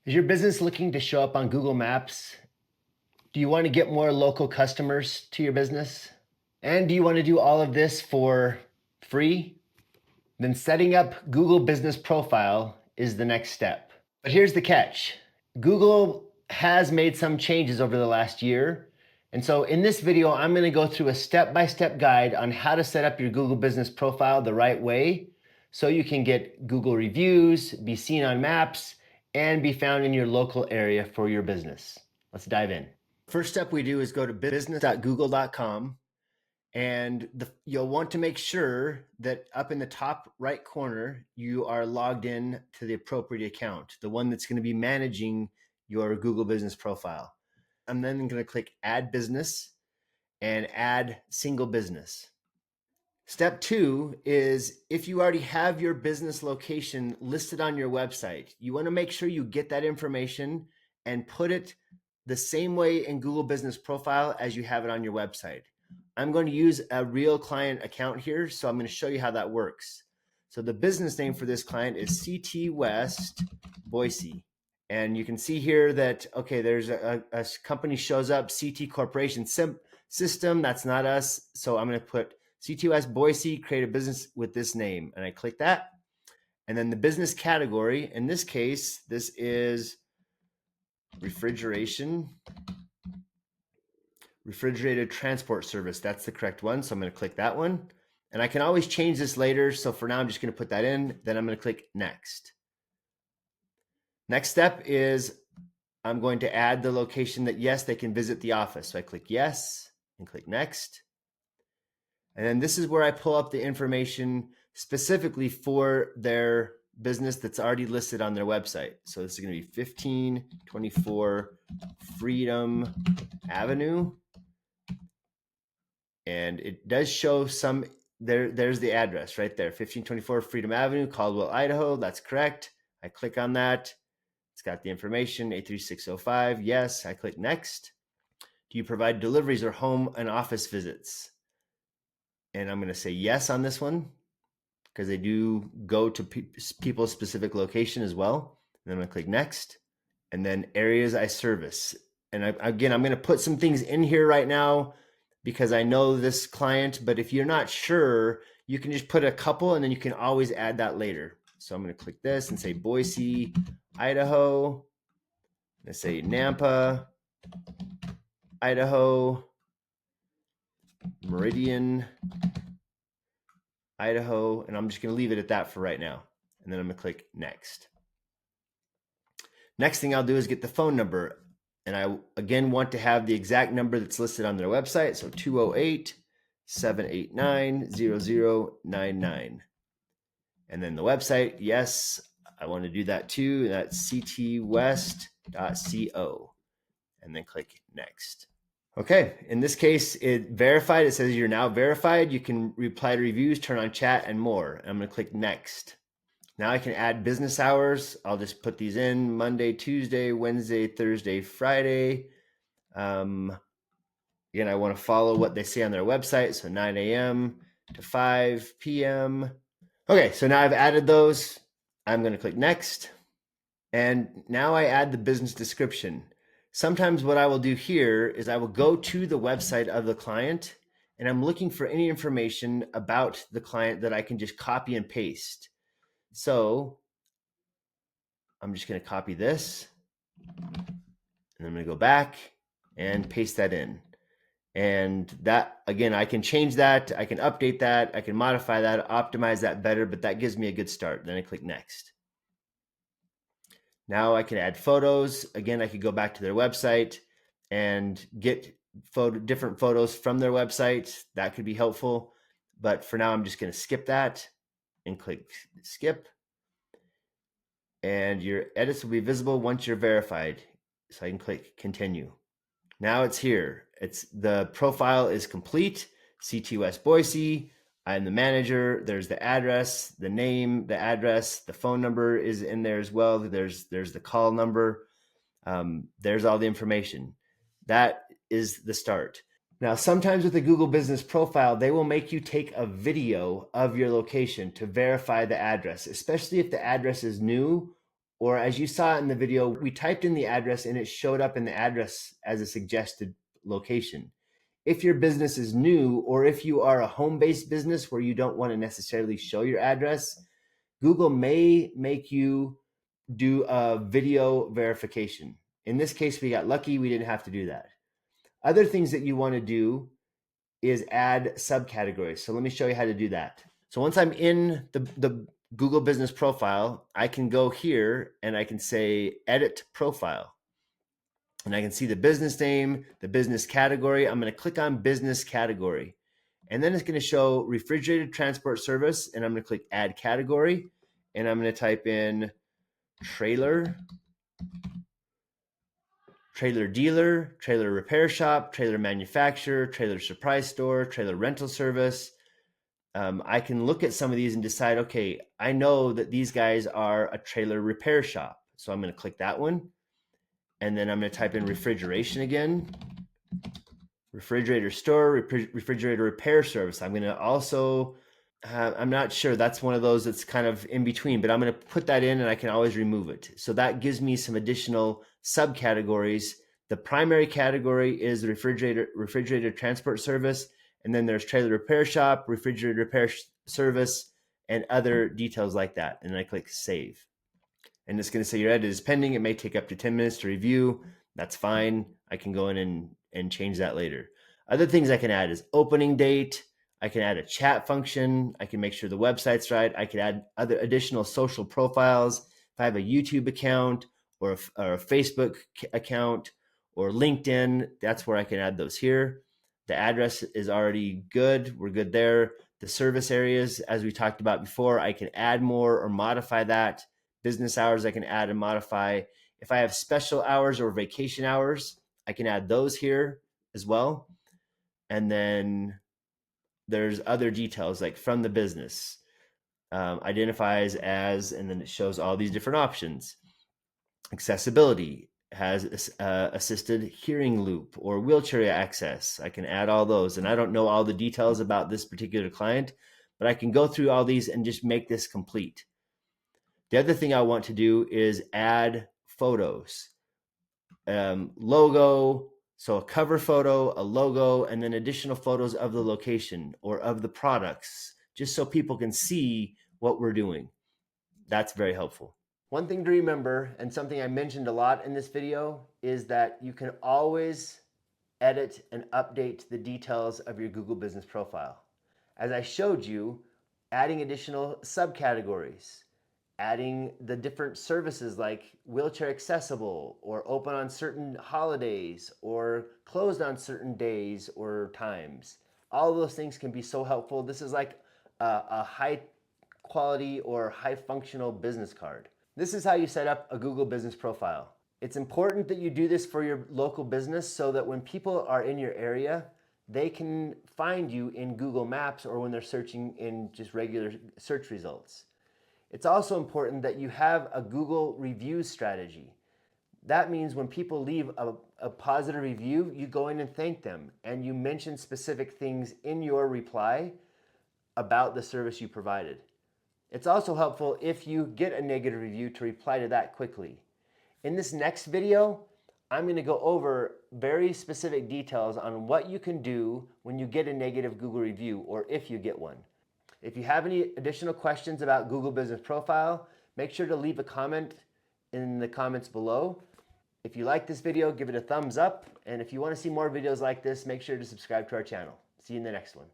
Is your business looking to show up on Google Maps? Do you want to get more local customers to your business? And do you want to do all of this for free? Then setting up Google Business Profile is the next step. But here's the catch. Google has made some changes over the last year. And so in this video, I'm going to go through a step-by-step guide on how to set up your Google Business Profile the right way so you can get Google reviews, be seen on maps, and be found in your local area for your business. Let's dive in. First step we do is go to business.google.com, and you'll want to make sure that up in the top right corner, you are logged in to the appropriate account, the one that's going to be managing your Google Business Profile. I'm then going to click Add Business and Add Single Business. Step 2 is if you already have your business location listed on your website, you want to make sure you get that information and put it the same way in Google Business Profile as you have it on your website. I'm going to use a real client account here, so I'm going to show you how that works. So the business name for this client is CT West Boise. And you can see here that, okay, there's a company shows up, CT Corporation System. That's not us. So I'm going to put CT West Boise, create a business with this name. And I click that. And then the business category, in this case, this is refrigerated transport service. That's the correct one. So I'm going to click that one. And I can always change this later. So for now, I'm just going to put that in. Then I'm going to click Next. Next step is I'm going to add the location that, yes, they can visit the office. So I click Yes and click Next. And then this is where I pull up the information specifically for their business that's already listed on their website. So this is going to be 1524 Freedom Avenue. And it does show some, there's the address right there, 1524 Freedom Avenue, Caldwell, Idaho. That's correct. I click on that. It's got the information, 83605. Yes, I click Next. Do you provide deliveries or home and office visits? And I'm going to say yes on this one because they do go to people's specific location as well. And I'm going to click Next. And then areas I service. And again, I'm going to put some things in here right now because I know this client, but if you're not sure, you can just put a couple and then you can always add that later. So I'm going to click this and say Boise, Idaho. Let's say Nampa, Idaho, Meridian, Idaho, and I'm just going to leave it at that for right now. And then I'm going to click Next. Next thing I'll do is get the phone number. And I, again, want to have the exact number that's listed on their website. So 208-789-0099. And then the website, yes, I want to do that too. That's ctwest.co. And then click Next. Okay, in this case, it verified. It says you're now verified. You can reply to reviews, turn on chat, and more. I'm going to click Next. Now I can add business hours. I'll just put these in Monday, Tuesday, Wednesday, Thursday, Friday. Again, I want to follow what they say on their website. So 9 a.m. to 5 p.m. Okay, so now I've added those. I'm going to click Next. And now I add the business description. Sometimes what I will do here is I will go to the website of the client and I'm looking for any information about the client that I can just copy and paste. So I'm just going to copy this and I'm going to go back and paste that in. And that, again, I can change that. I can update that. I can modify that, optimize that better, but that gives me a good start. Then I click Next. Now I can add photos. Again, I could go back to their website and get different photos from their website. That could be helpful. But for now, I'm just going to skip that and click Skip. And your edits will be visible once you're verified. So I can click Continue. Now it's here. The profile is complete. CT West Boise. I'm the manager. There's the address, the name, the address, the phone number is in there as well. There's the call number. There's all the information. That is the start. Now, sometimes with the Google Business Profile, they will make you take a video of your location to verify the address, especially if the address is new or as you saw in the video, we typed in the address and it showed up in the address as a suggested location. If your business is new, or if you are a home-based business where you don't want to necessarily show your address, Google may make you do a video verification. In this case, we got lucky, we didn't have to do that. Other things that you want to do is add subcategories. So let me show you how to do that. So once I'm in the Google Business Profile, I can go here and I can say Edit Profile. And I can see the business name, the business category. I'm going to click on Business Category. And then it's going to show Refrigerated Transport Service. And I'm going to click Add Category. And I'm going to type in trailer dealer, trailer repair shop, trailer manufacturer, trailer surprise store, trailer rental service. I can look at some of these and decide, okay, I know that these guys are a trailer repair shop. So I'm going to click that one. And then I'm going to type in refrigeration again, refrigerator store, refrigerator repair service. I'm going to also, I'm not sure, that's one of those that's kind of in between, but I'm going to put that in and I can always remove it. So that gives me some additional subcategories. The primary category is the refrigerator transport service. And then there's trailer repair shop, refrigerator repair service, and other details like that. And I click save. And it's going to say your edit is pending. It may take up to 10 minutes to review. That's fine. I can go in and change that later. Other things I can add is opening date. I can add a chat function. I can make sure the website's right. I can add other additional social profiles. If I have a YouTube account or a Facebook account or LinkedIn, that's where I can add those here. The address is already good. We're good there. The service areas, as we talked about before, I can add more or modify that. Business hours, I can add and modify. If I have special hours or vacation hours, I can add those here as well. And then there's other details like from the business, identifies as, and then it shows all these different options. Accessibility has assisted hearing loop or wheelchair access. I can add all those. And I don't know all the details about this particular client, but I can go through all these and just make this complete. The other thing I want to do is add photos, logo, so a cover photo, a logo, and then additional photos of the location or of the products, just so people can see what we're doing. That's very helpful. One thing to remember, and something I mentioned a lot in this video, is that you can always edit and update the details of your Google Business Profile. As I showed you, adding additional subcategories, adding the different services like wheelchair accessible or open on certain holidays or closed on certain days or times. All of those things can be so helpful. This is like a high quality or high functional business card. This is how you set up a Google Business Profile. It's important that you do this for your local business so that when people are in your area, they can find you in Google Maps or when they're searching in just regular search results. It's also important that you have a Google reviews strategy. That means when people leave a positive review, you go in and thank them and you mention specific things in your reply about the service you provided. It's also helpful if you get a negative review to reply to that quickly. In this next video, I'm going to go over very specific details on what you can do when you get a negative Google review or if you get one. If you have any additional questions about Google Business Profile, make sure to leave a comment in the comments below. If you like this video, give it a thumbs up. And if you want to see more videos like this, make sure to subscribe to our channel. See you in the next one.